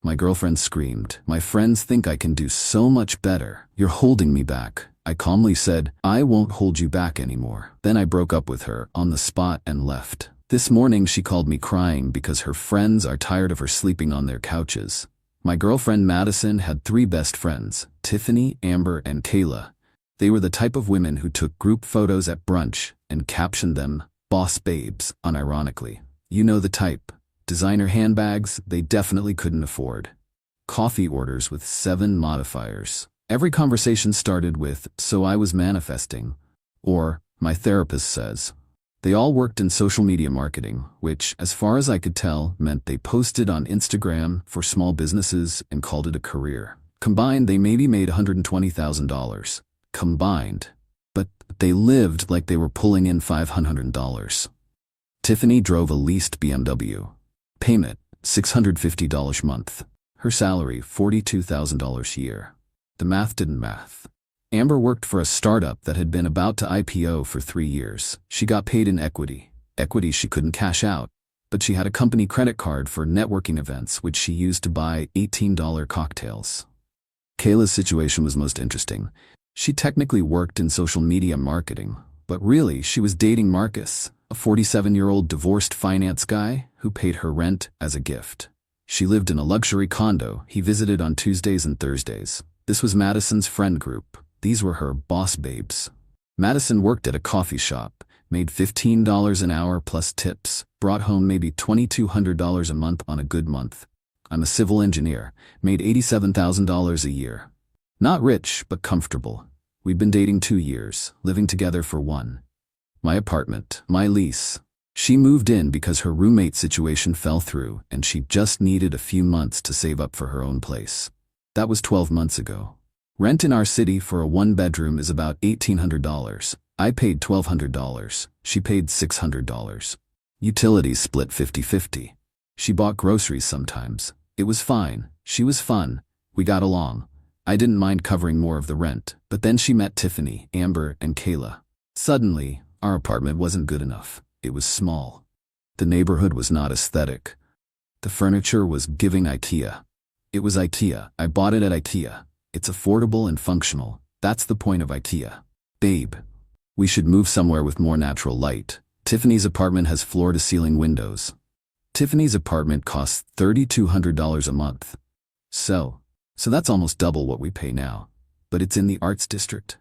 My girlfriend screamed. My friends think I can do so much better. You're holding me back. I calmly said, I won't hold you back anymore. Then I broke up with her on the spot and left. This morning she called me crying because her friends are tired of her sleeping on their couches. My girlfriend Madison had 3 best friends, Tiffany, Amber, and Kayla. They were the type of women who took group photos at brunch and captioned them, "Boss Babes," unironically. You know the type. Designer handbags they definitely couldn't afford. Coffee orders with 7 modifiers. Every conversation started with, "So I was manifesting," or "My therapist says." They all worked in social media marketing, which, as far as I could tell, meant they posted on Instagram for small businesses and called it a career. Combined, they maybe made $120,000. Combined. But they lived like they were pulling in $500. Tiffany drove a leased BMW. Payment, $650 a month. Her salary, $42,000 a year. The math didn't math. Amber worked for a startup that had been about to IPO for 3 years. She got paid in equity. Equity she couldn't cash out, but she had a company credit card for networking events which she used to buy $18 cocktails. Kayla's situation was most interesting. She technically worked in social media marketing, but really she was dating Marcus, a 47-year-old divorced finance guy who paid her rent as a gift. She lived in a luxury condo he visited on Tuesdays and Thursdays. This was Madison's friend group. These were her boss babes. Madison worked at a coffee shop, made $15 an hour plus tips, brought home maybe $2,200 a month on a good month. I'm a civil engineer, made $87,000 a year. Not rich, but comfortable. We'd been dating 2 years, living together for 1. My apartment, my lease. She moved in because her roommate situation fell through and she just needed a few months to save up for her own place. That was 12 months ago. Rent in our city for a 1-bedroom is about $1,800. I paid $1,200. She paid $600. Utilities split 50-50. She bought groceries sometimes. It was fine. She was fun. We got along. I didn't mind covering more of the rent, but then she met Tiffany, Amber, and Kayla. Suddenly, our apartment wasn't good enough. It was small. The neighborhood was not aesthetic. The furniture was giving IKEA. It was IKEA. I bought it at IKEA. It's affordable and functional. That's the point of IKEA. Babe, we should move somewhere with more natural light. Tiffany's apartment has floor-to-ceiling windows. Tiffany's apartment costs $3,200 a month. So that's almost double what we pay now. But it's in the Arts District.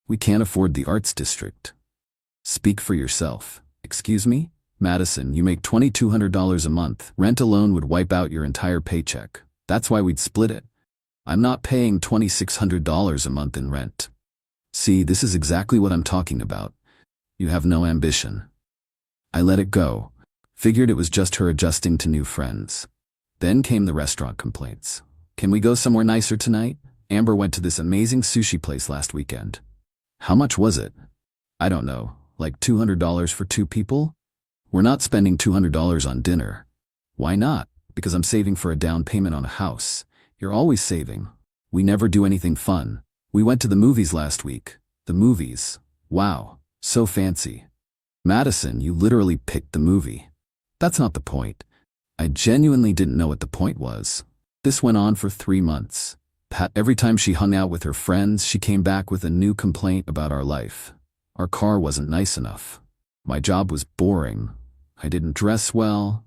We can't afford the Arts District. Speak for yourself. Excuse me? Madison, you make $2,200 a month. Rent alone would wipe out your entire paycheck. That's why we'd split it. I'm not paying $2,600 a month in rent. See, this is exactly what I'm talking about. You have no ambition. I let it go. Figured it was just her adjusting to new friends. Then came the restaurant complaints. Can we go somewhere nicer tonight? Amber went to this amazing sushi place last weekend. How much was it? I don't know, like $200 for 2 people? We're not spending $200 on dinner. Why not? Because I'm saving for a down payment on a house. You're always saving. We never do anything fun. We went to the movies last week. The movies. Wow, so fancy. Madison, you literally picked the movie. That's not the point. I genuinely didn't know what the point was. This went on for 3 months. Every time she hung out with her friends, she came back with a new complaint about our life. Our car wasn't nice enough. My job was boring. I didn't dress well.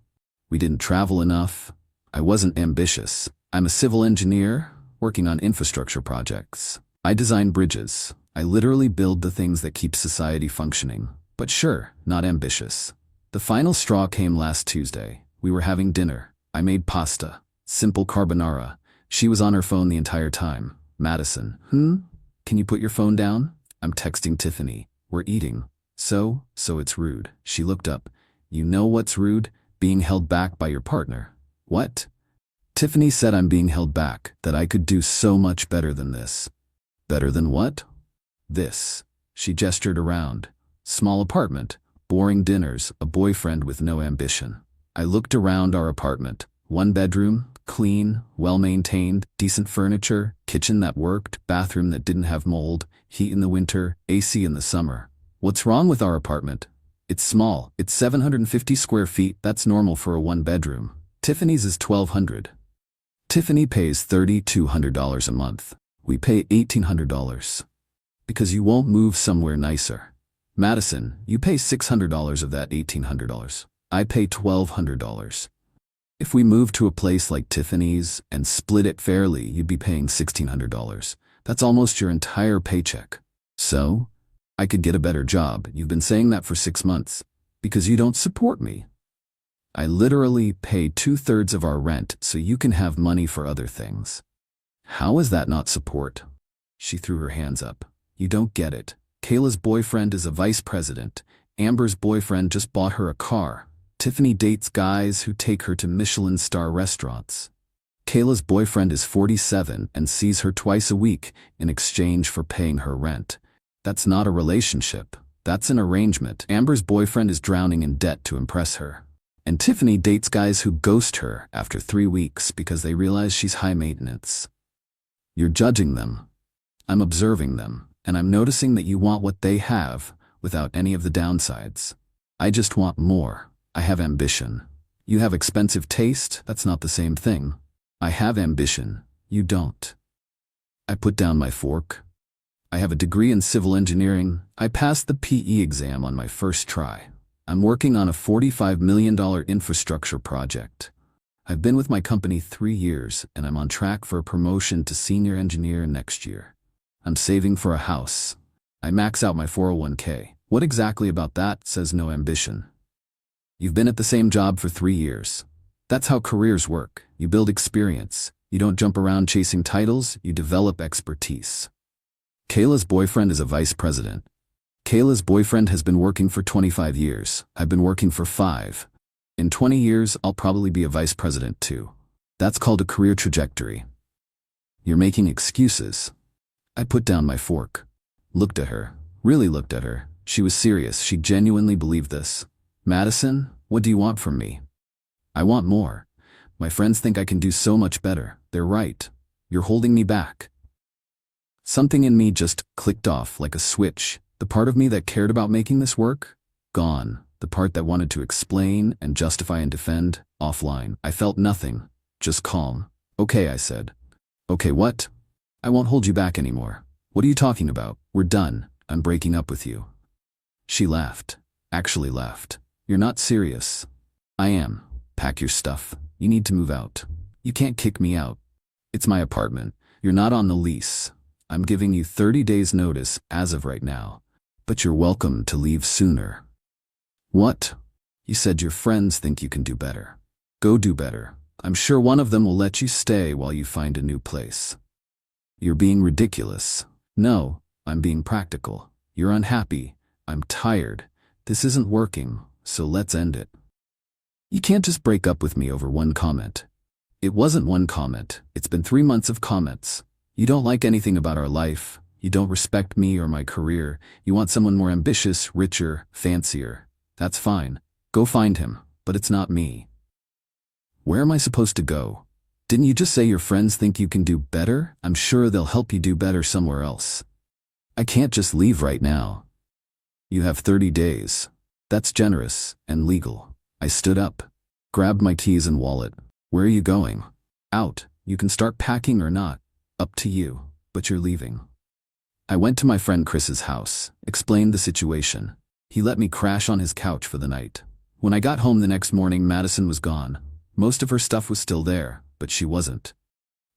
We didn't travel enough. I wasn't ambitious. I'm a civil engineer, working on infrastructure projects. I design bridges. I literally build the things that keep society functioning. But sure, not ambitious. The final straw came last Tuesday. We were having dinner. I made pasta. Simple carbonara. She was on her phone the entire time. Madison, can you put your phone down? I'm texting Tiffany. We're eating. So it's rude. She looked up. You know what's rude? Being held back by your partner. What? Tiffany said I'm being held back, that I could do so much better than this. Better than what? This. She gestured around. Small apartment, boring dinners, a boyfriend with no ambition. I looked around our apartment. 1 bedroom, clean, well-maintained, decent furniture, kitchen that worked, bathroom that didn't have mold, heat in the winter, AC in the summer. What's wrong with our apartment? It's small. It's 750 square feet. That's normal for a 1-bedroom. Tiffany's is 1,200. Tiffany pays $3,200 a month. We pay $1,800. Because you won't move somewhere nicer. Madison, you pay $600 of that $1,800. I pay $1,200. If we move to a place like Tiffany's and split it fairly, you'd be paying $1,600. That's almost your entire paycheck. So, I could get a better job. You've been saying that for 6 months. Because you don't support me. I literally pay 2/3 of our rent so you can have money for other things. How is that not support? She threw her hands up. You don't get it. Kayla's boyfriend is a vice president. Amber's boyfriend just bought her a car. Tiffany dates guys who take her to Michelin star restaurants. Kayla's boyfriend is 47 and sees her twice a week in exchange for paying her rent. That's not a relationship. That's an arrangement. Amber's boyfriend is drowning in debt to impress her. And Tiffany dates guys who ghost her after 3 weeks because they realize she's high maintenance. You're judging them. I'm observing them, and I'm noticing that you want what they have without any of the downsides. I just want more. I have ambition. You have expensive taste. That's not the same thing. I have ambition. You don't. I put down my fork. I have a degree in civil engineering. I passed the PE exam on my first try. I'm working on a $45 million infrastructure project. I've been with my company 3 years, and I'm on track for a promotion to senior engineer next year. I'm saving for a house. I max out my 401k. What exactly about that says no ambition? You've been at the same job for 3 years. That's how careers work. You build experience. You don't jump around chasing titles, you develop expertise. Kayla's boyfriend is a vice president. Kayla's boyfriend has been working for 25 years. I've been working for 5. In 20 years, I'll probably be a vice president too. That's called a career trajectory. You're making excuses. I put down my fork. Looked at her. Really looked at her. She was serious. She genuinely believed this. Madison, what do you want from me? I want more. My friends think I can do so much better. They're right. You're holding me back. Something in me just clicked off like a switch. The part of me that cared about making this work? Gone. The part that wanted to explain and justify and defend? Offline. I felt nothing. Just calm. Okay, I said. Okay, what? I won't hold you back anymore. What are you talking about? We're done. I'm breaking up with you. She laughed. Actually laughed. You're not serious. I am. Pack your stuff. You need to move out. You can't kick me out. It's my apartment. You're not on the lease. I'm giving you 30 days notice as of right now. But you're welcome to leave sooner. What? You said your friends think you can do better. Go do better. I'm sure one of them will let you stay while you find a new place. You're being ridiculous. No, I'm being practical. You're unhappy. I'm tired. This isn't working, so let's end it. You can't just break up with me over one comment. It wasn't one comment. It's been 3 months of comments. You don't like anything about our life. You don't respect me or my career. You want someone more ambitious, richer, fancier. That's fine. Go find him, but it's not me. Where am I supposed to go? Didn't you just say your friends think you can do better? I'm sure they'll help you do better somewhere else. I can't just leave right now. You have 30 days. That's generous and legal. I stood up, grabbed my keys and wallet. Where are you going? Out. You can start packing or not. Up to you, but you're leaving. I went to my friend Chris's house, explained the situation. He let me crash on his couch for the night. When I got home the next morning, Madison was gone. Most of her stuff was still there, but she wasn't.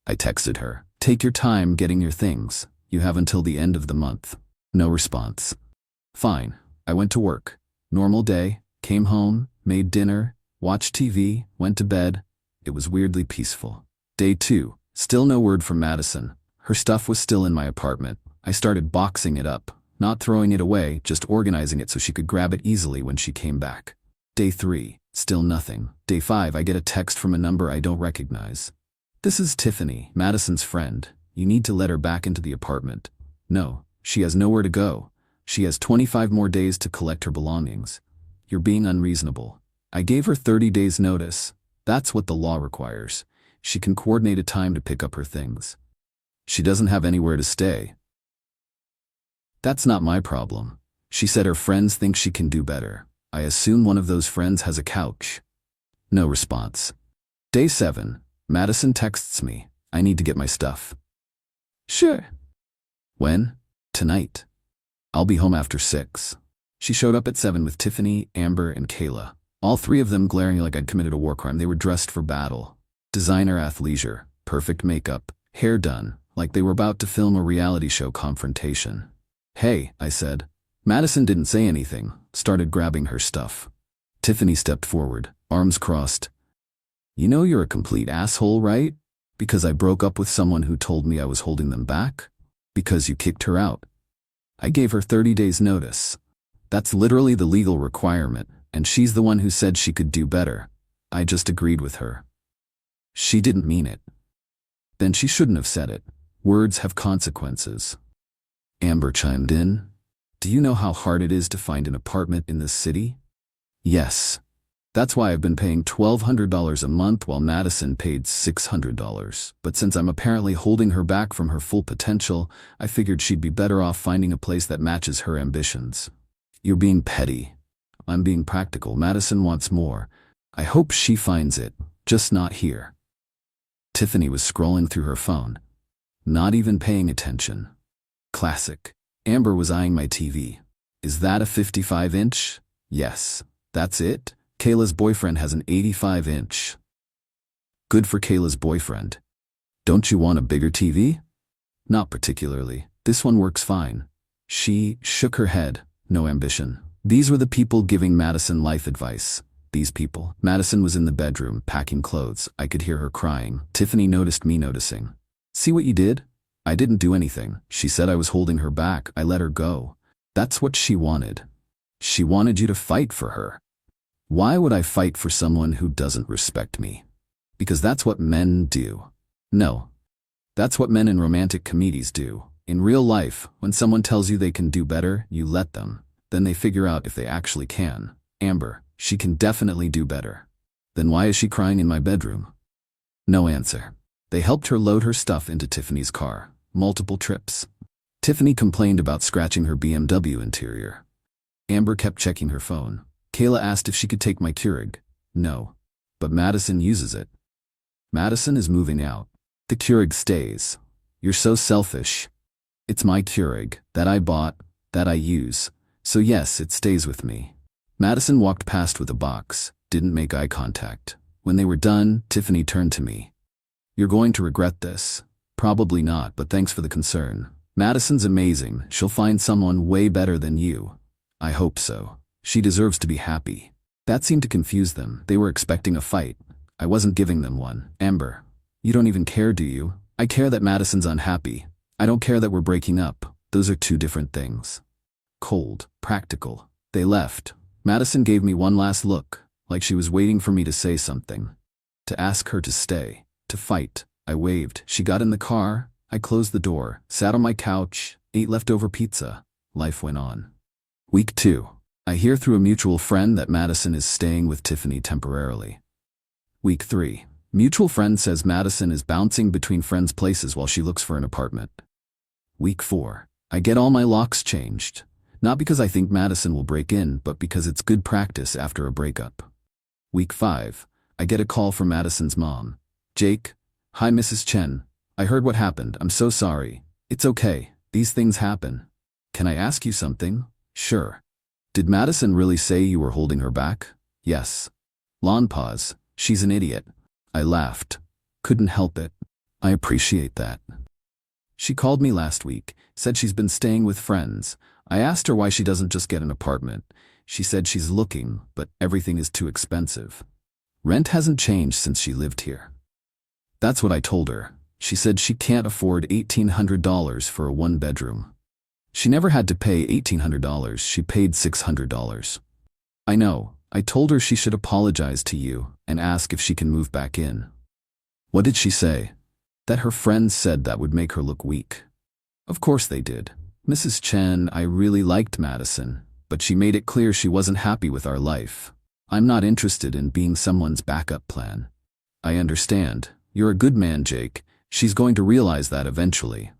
I texted her, "Take your time getting your things. You have until the end of the month." No response. Fine. I went to work. Normal day, came home, made dinner, watched TV, went to bed. It was weirdly peaceful. Day 2, still no word from Madison. Her stuff was still in my apartment. I started boxing it up, not throwing it away, just organizing it so she could grab it easily when she came back. Day 3, still nothing. Day 5, I get a text from a number I don't recognize. "This is Tiffany, Madison's friend. You need to let her back into the apartment." No, she has nowhere to go. She has 25 more days to collect her belongings. You're being unreasonable. I gave her 30 days notice. That's what the law requires. She can coordinate a time to pick up her things. She doesn't have anywhere to stay. That's not my problem. She said her friends think she can do better. I assume one of those friends has a couch. No response. Day 7. Madison texts me, I need to get my stuff. Sure. When? Tonight. I'll be home after 6. She showed up at 7 with Tiffany, Amber, and Kayla. All 3 of them glaring like I'd committed a war crime. They were dressed for battle. Designer athleisure, perfect makeup, hair done, like they were about to film a reality show confrontation. Hey, I said. Madison didn't say anything, started grabbing her stuff. Tiffany stepped forward, arms crossed. You know you're a complete asshole, right? Because I broke up with someone who told me I was holding them back? Because you kicked her out. I gave her 30 days notice. That's literally the legal requirement, and she's the one who said she could do better. I just agreed with her. She didn't mean it. Then she shouldn't have said it. Words have consequences. Amber chimed in. Do you know how hard it is to find an apartment in this city? Yes. That's why I've been paying $1,200 a month while Madison paid $600. But since I'm apparently holding her back from her full potential, I figured she'd be better off finding a place that matches her ambitions. You're being petty. I'm being practical. Madison wants more. I hope she finds it, just not here. Tiffany was scrolling through her phone, not even paying attention. Classic. Amber was eyeing my TV. Is that a 55-inch? Yes. That's it? Kayla's boyfriend has an 85-inch. Good for Kayla's boyfriend. Don't you want a bigger TV? Not particularly. This one works fine. She shook her head. No ambition. These were the people giving Madison life advice. These people. Madison was in the bedroom, packing clothes. I could hear her crying. Tiffany noticed me noticing. See what you did? I didn't do anything. She said I was holding her back. I let her go. That's what she wanted. She wanted you to fight for her. Why would I fight for someone who doesn't respect me? Because that's what men do. No. That's what men in romantic comedies do. In real life, when someone tells you they can do better, you let them. Then they figure out if they actually can. Amber, she can definitely do better. Then why is she crying in my bedroom? No answer. They helped her load her stuff into Tiffany's car. Multiple trips. Tiffany complained about scratching her BMW interior. Amber kept checking her phone. Kayla asked if she could take my Keurig. No. But Madison uses it. Madison is moving out. The Keurig stays. You're so selfish. It's my Keurig, that I bought, that I use. So yes, it stays with me. Madison walked past with a box, didn't make eye contact. When they were done, Tiffany turned to me. You're going to regret this. Probably not, but thanks for the concern. Madison's amazing. She'll find someone way better than you. I hope so. She deserves to be happy. That seemed to confuse them. They were expecting a fight. I wasn't giving them one. Amber, you don't even care, do you? I care that Madison's unhappy. I don't care that we're breaking up. Those are two different things. Cold, practical. They left. Madison gave me one last look, like she was waiting for me to say something. To ask her to stay. To fight. I waved. She got in the car. I closed the door, sat on my couch, ate leftover pizza. Life went on. Week 2. I hear through a mutual friend that Madison is staying with Tiffany temporarily. Week 3. Mutual friend says Madison is bouncing between friends' places while she looks for an apartment. Week 4. I get all my locks changed. Not because I think Madison will break in, but because it's good practice after a breakup. Week 5. I get a call from Madison's mom. Jake, hi Mrs. Chen. I heard what happened. I'm so sorry. It's okay. These things happen. Can I ask you something? Sure. Did Madison really say you were holding her back? Yes. Long pause. She's an idiot. I laughed. Couldn't help it. I appreciate that. She called me last week, said she's been staying with friends. I asked her why she doesn't just get an apartment. She said she's looking, but everything is too expensive. Rent hasn't changed since she lived here. That's what I told her. She said she can't afford $1,800 for a one-bedroom. She never had to pay $1,800, she paid $600. I know. I told her she should apologize to you and ask if she can move back in. What did she say? That her friends said that would make her look weak. Of course they did. Mrs. Chen, I really liked Madison, but she made it clear she wasn't happy with our life. I'm not interested in being someone's backup plan. I understand. You're a good man, Jake. She's going to realize that eventually.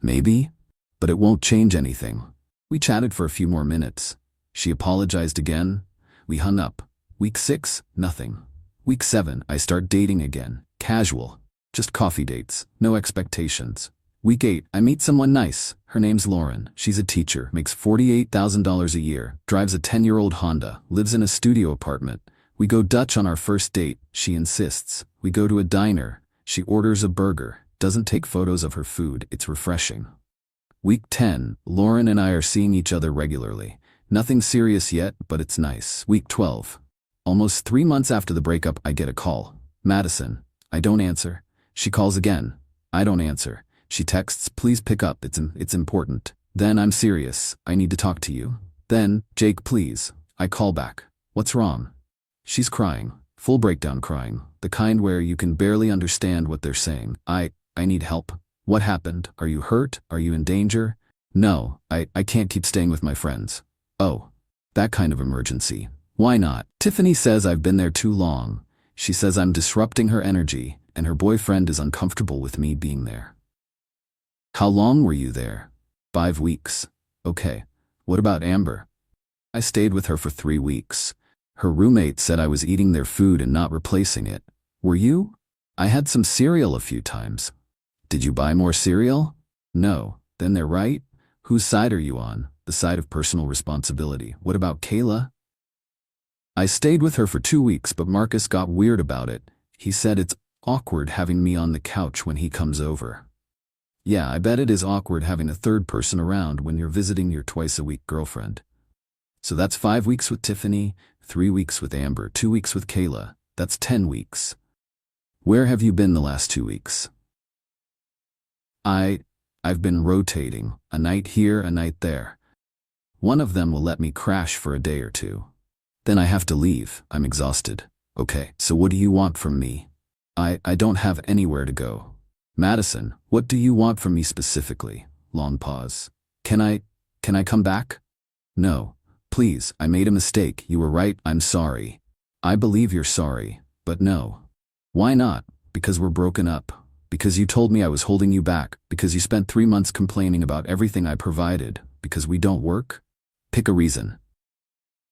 Maybe, but it won't change anything. We chatted for a few more minutes. She apologized again. We hung up. Week 6, nothing. Week 7, I start dating again. Casual. Just coffee dates. No expectations. Week 8, I meet someone nice. Her name's Lauren. She's a teacher, makes $48,000 a year, drives a 10-year-old Honda, lives in a studio apartment. We go Dutch on our first date. She insists. We go to a diner. She orders a burger. Doesn't take photos of her food. It's refreshing. Week 10, Lauren and I are seeing each other regularly. Nothing serious yet, but it's nice. Week 12. Almost 3 months after the breakup, I get a call. Madison. I don't answer. She calls again. I don't answer. She texts, please pick up, it's important. Then I'm serious, I need to talk to you. Then, Jake, please. I call back. What's wrong? She's crying. Full breakdown crying. The kind where you can barely understand what they're saying. I need help. What happened? Are you hurt? Are you in danger? No, I can't keep staying with my friends. Oh, that kind of emergency. Why not? Tiffany says I've been there too long. She says I'm disrupting her energy, and her boyfriend is uncomfortable with me being there. How long were you there? 5 weeks. Okay. What about Amber? I stayed with her for 3 weeks. Her roommate said I was eating their food and not replacing it. Were you? I had some cereal a few times. Did you buy more cereal? No. Then they're right? Whose side are you on? The side of personal responsibility. What about Kayla? I stayed with her for 2 weeks, but Marcus got weird about it. He said it's awkward having me on the couch when he comes over. Yeah, I bet it is awkward having a third person around when you're visiting your twice-a-week girlfriend. So that's 5 weeks with Tiffany, 3 weeks with Amber, 2 weeks with Kayla. That's 10 weeks. Where have you been the last 2 weeks? I've been rotating, a night here, a night there. One of them will let me crash for a day or two. Then I have to leave. I'm exhausted. Okay, so what do you want from me? I don't have anywhere to go. Madison, what do you want from me specifically? Long pause. Can I come back? No. Please, I made a mistake. You were right. I'm sorry. I believe you're sorry, but no. Why not? Because we're broken up. Because you told me I was holding you back. Because you spent 3 months complaining about everything I provided. Because we don't work? Pick a reason.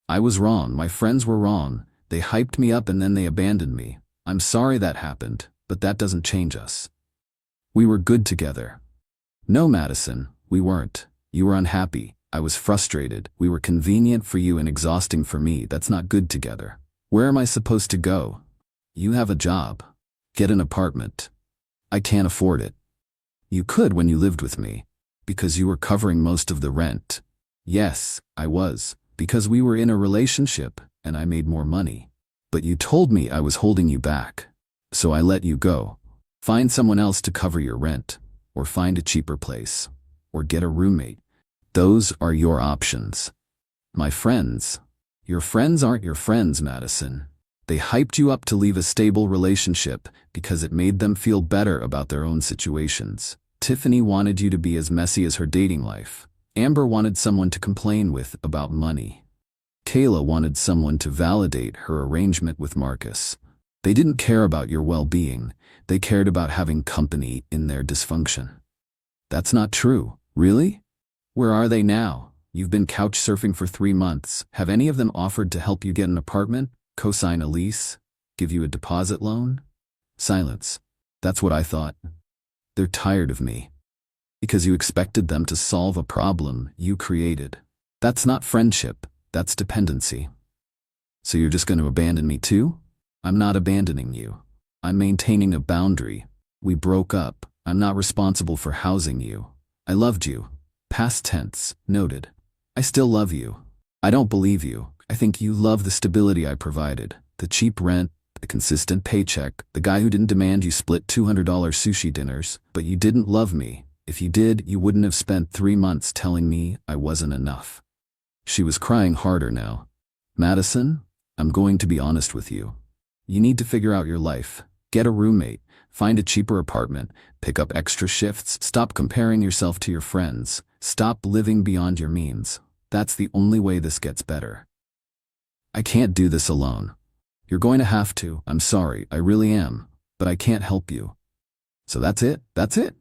I was wrong. My friends were wrong. They hyped me up and then they abandoned me. I'm sorry that happened, but that doesn't change us. We were good together. No, Madison, we weren't. You were unhappy. I was frustrated. We were convenient for you and exhausting for me. That's not good together. Where am I supposed to go? You have a job. Get an apartment. I can't afford it. You could when you lived with me. Because you were covering most of the rent. Yes, I was. Because we were in a relationship and I made more money. But you told me I was holding you back. So I let you go. Find someone else to cover your rent, or find a cheaper place, or get a roommate. Those are your options. My friends. Your friends aren't your friends, Madison. They hyped you up to leave a stable relationship because it made them feel better about their own situations. Tiffany wanted you to be as messy as her dating life. Amber wanted someone to complain with about money. Kayla wanted someone to validate her arrangement with Marcus. They didn't care about your well-being. They cared about having company in their dysfunction. That's not true. Really? Where are they now? You've been couch surfing for 3 months. Have any of them offered to help you get an apartment, co-sign a lease, give you a deposit loan? Silence. That's what I thought. They're tired of me. Because you expected them to solve a problem you created. That's not friendship. That's dependency. So you're just going to abandon me too? I'm not abandoning you. I'm maintaining a boundary. We broke up. I'm not responsible for housing you. I loved you. Past tense, noted. I still love you. I don't believe you. I think you love the stability I provided. The cheap rent, the consistent paycheck, the guy who didn't demand you split $200 sushi dinners. But you didn't love me. If you did, you wouldn't have spent 3 months telling me I wasn't enough. She was crying harder now. Madison, I'm going to be honest with you. You need to figure out your life. Get a roommate. Find a cheaper apartment. Pick up extra shifts. Stop comparing yourself to your friends. Stop living beyond your means. That's the only way this gets better. I can't do this alone. You're going to have to. I'm sorry, I really am. But I can't help you. So that's it? That's it?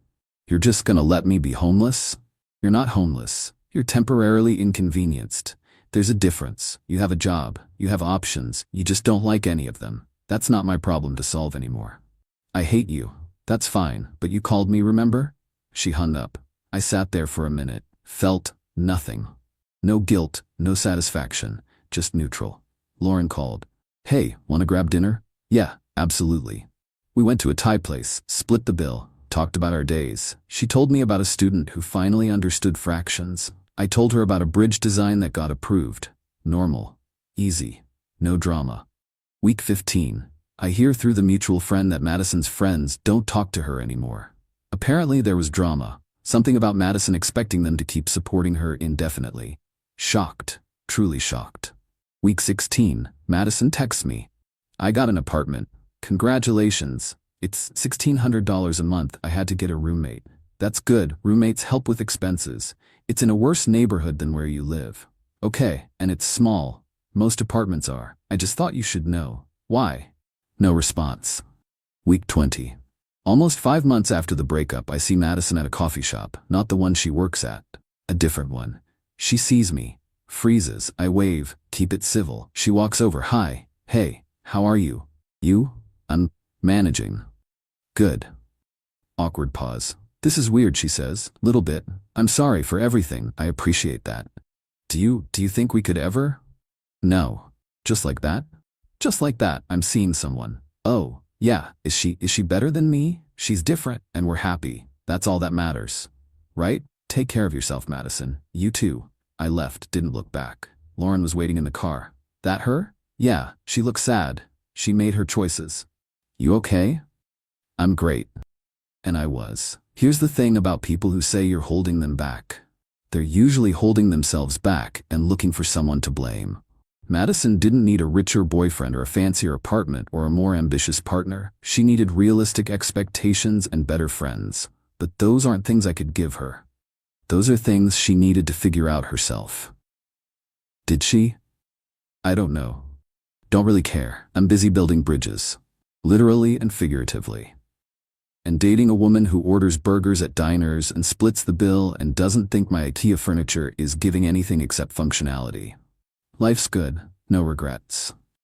You're just gonna let me be homeless? You're not homeless. You're temporarily inconvenienced. There's a difference. You have a job. You have options. You just don't like any of them. That's not my problem to solve anymore. I hate you. That's fine, but you called me, remember? She hung up. I sat there for a minute, felt nothing. No guilt, no satisfaction, just neutral. Lauren called. Hey, wanna grab dinner? Yeah, absolutely. We went to a Thai place, split the bill, talked about our days. She told me about a student who finally understood fractions. I told her about a bridge design that got approved. Normal. Easy. No drama. Week 15. I hear through the mutual friend that Madison's friends don't talk to her anymore. Apparently there was drama. Something about Madison expecting them to keep supporting her indefinitely. Shocked. Truly shocked. Week 16. Madison texts me. I got an apartment. Congratulations. It's $1,600 a month. I had to get a roommate. That's good. Roommates help with expenses. It's in a worse neighborhood than where you live. Okay, and it's small. Most apartments are. I just thought you should know. Why? No response. Week 20. Almost 5 months after the breakup, I see Madison at a coffee shop, not the one she works at. A different one. She sees me. Freezes. I wave. Keep it civil. She walks over. Hi. Hey, how are you? You? I'm managing. Good. Awkward pause. This is weird, she says. Little bit. I'm sorry for everything. I appreciate that. Do you think we could ever? No. Just like that? Just like that. I'm seeing someone. Oh, yeah. Is she better than me? She's different, and we're happy. That's all that matters. Right? Take care of yourself, Madison. You too. I left, didn't look back. Lauren was waiting in the car. That her? Yeah, she looks sad. She made her choices. You okay? I'm great. And I was. Here's the thing about people who say you're holding them back. They're usually holding themselves back and looking for someone to blame. Madison didn't need a richer boyfriend or a fancier apartment or a more ambitious partner. She needed realistic expectations and better friends. But those aren't things I could give her. Those are things she needed to figure out herself. Did she? I don't know. Don't really care. I'm busy building bridges. Literally and figuratively. And dating a woman who orders burgers at diners and splits the bill and doesn't think my IKEA furniture is giving anything except functionality. Life's good, no regrets.